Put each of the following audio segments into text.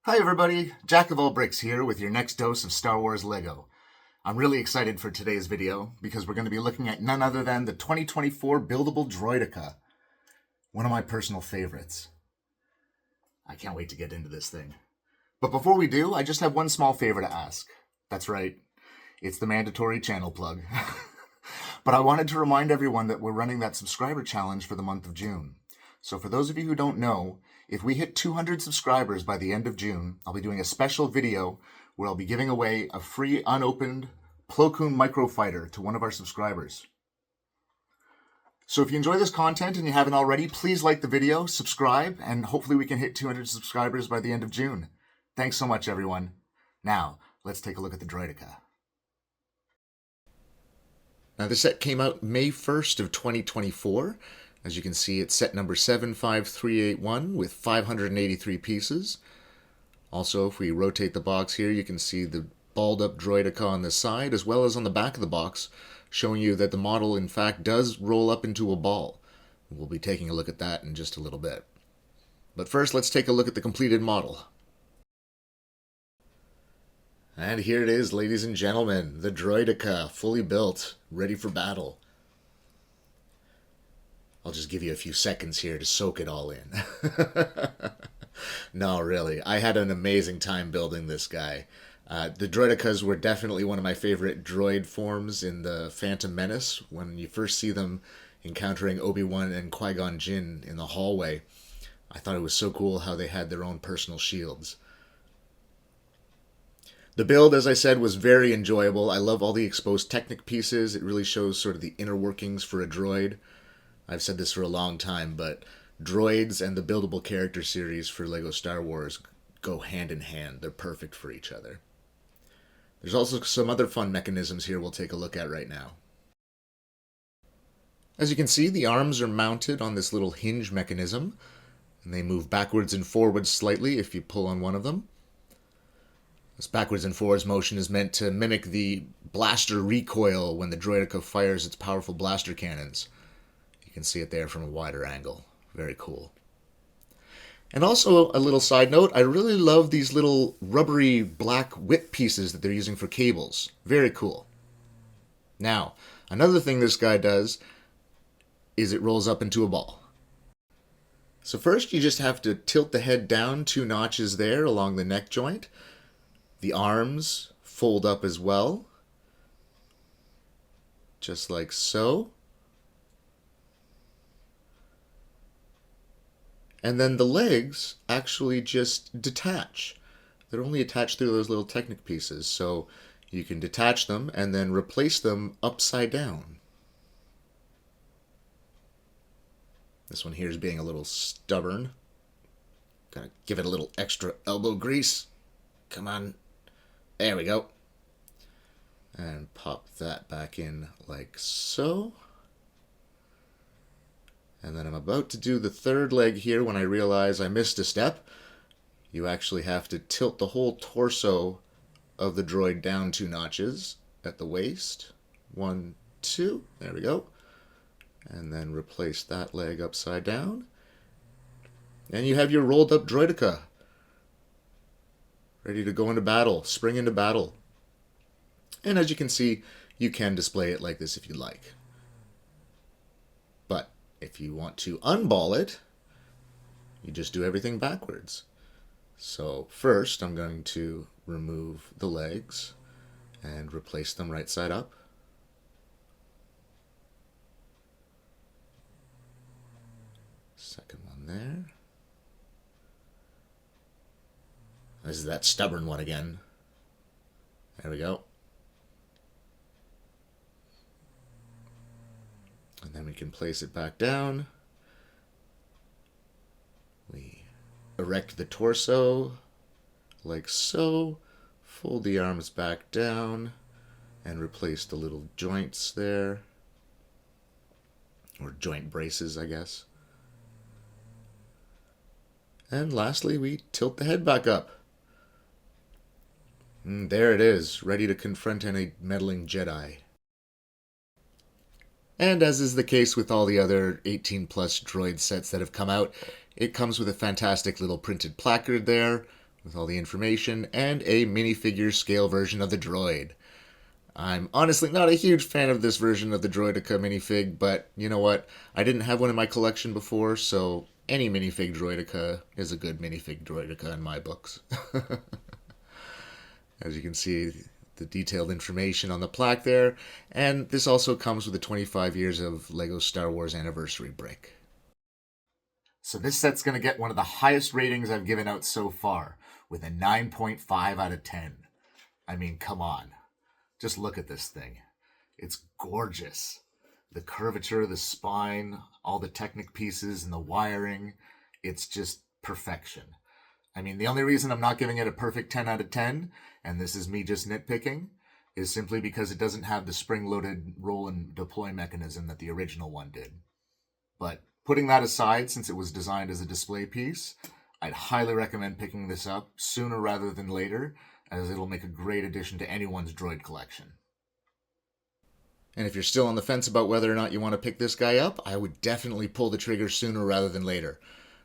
Hi everybody, Jack of all bricks here with your next dose of Star Wars LEGO. I'm really excited for today's video because we're going to be looking at none other than the 2024 Buildable Droideka, one of my personal favorites. I can't wait to get into this thing. But before we do, I just have one small favor to ask. That's right, it's the mandatory channel plug. But I wanted to remind everyone that we're running that subscriber challenge for the month of June. So for those of you who don't know, if we hit 200 subscribers by the end of June, I'll be doing a special video where I'll be giving away a free unopened Plo Koon microfighter to one of our subscribers. So if you enjoy this content and you haven't already, please like the video, subscribe, and hopefully we can hit 200 subscribers by the end of June. Thanks so much, everyone. Now, let's take a look at the Droideka. Now, the set came out May 1st of 2024. As you can see, it's set number 75381 with 583 pieces. Also, if we rotate the box here, you can see the balled up Droideka on the side, as well as on the back of the box, showing you that the model, in fact, does roll up into a ball. We'll be taking a look at that in just a little bit. But first, let's take a look at the completed model. And here it is, ladies and gentlemen, the Droideka, fully built, ready for battle. I'll just give you a few seconds here to soak it all in. No, really, I had an amazing time building this guy. The Droidekas were definitely one of my favorite droid forms in the Phantom Menace. When you first see them encountering Obi-Wan and Qui-Gon Jinn in the hallway, I thought it was so cool how they had their own personal shields. The build, as I said, was very enjoyable. I love all the exposed Technic pieces. It really shows sort of the inner workings for a droid. I've said this for a long time, but droids and the buildable character series for LEGO Star Wars go hand in hand. They're perfect for each other. There's also some other fun mechanisms here we'll take a look at right now. As you can see, the arms are mounted on this little hinge mechanism, and they move backwards and forwards slightly if you pull on one of them. This backwards and forwards motion is meant to mimic the blaster recoil when the Droideka fires its powerful blaster cannons. You can see it there from a wider angle. Very cool. And also, a little side note, I really love these little rubbery black whip pieces that they're using for cables. Very cool. Now, another thing this guy does is it rolls up into a ball. So first, you just have to tilt the head down 2 notches there along the neck joint. The arms fold up as well, just like so. And then the legs actually just detach. They're only attached through those little Technic pieces, so you can detach them and then replace them upside down. This one here is being a little stubborn. Gotta give it a little extra elbow grease. Come on. There we go. And pop that back in like so. And then I'm about to do the third leg here when I realize I missed a step. You actually have to tilt the whole torso of the droid down 2 notches at the waist. 1, 2, there we go. And then replace that leg upside down. And you have your rolled up Droideka. Ready to go into battle, spring into battle. And as you can see, you can display it like this if you like. But if you want to unball it, you just do everything backwards. So first, I'm going to remove the legs and replace them right side up. Second one there. This is that stubborn one again. There we go. And then we can place it back down. We erect the torso like so. Fold the arms back down and replace the little joints there. Or joint braces, I guess. And lastly, we tilt the head back up. And there it is, ready to confront any meddling Jedi. And as is the case with all the other 18-plus droid sets that have come out, it comes with a fantastic little printed placard there, with all the information and a minifigure scale version of the droid. I'm honestly not a huge fan of this version of the Droideka minifig, but you know what? I didn't have one in my collection before, so any minifig Droideka is a good minifig Droideka in my books. As you can see, the detailed information on the plaque there, and this also comes with the 25 years of LEGO Star Wars anniversary brick. So this set's going to get one of the highest ratings I've given out so far, with a 9.5 out of 10. I mean, come on. Just look at this thing. It's gorgeous. The curvature, the spine, all the Technic pieces and the wiring, it's just perfection. I mean, the only reason I'm not giving it a perfect 10 out of 10, and this is me just nitpicking, is simply because it doesn't have the spring-loaded roll and deploy mechanism that the original one did. But putting that aside, since it was designed as a display piece, I'd highly recommend picking this up sooner rather than later, as it'll make a great addition to anyone's droid collection. And if you're still on the fence about whether or not you want to pick this guy up, I would definitely pull the trigger sooner rather than later.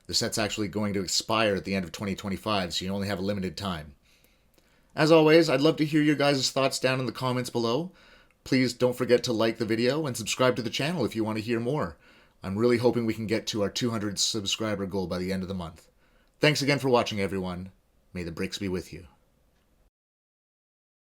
The set's actually going to expire at the end of 2025, so you only have a limited time. As always, I'd love to hear your guys' thoughts down in the comments below. Please don't forget to like the video and subscribe to the channel if you want to hear more. I'm really hoping we can get to our 200 subscriber goal by the end of the month. Thanks again for watching, everyone. May the bricks be with you.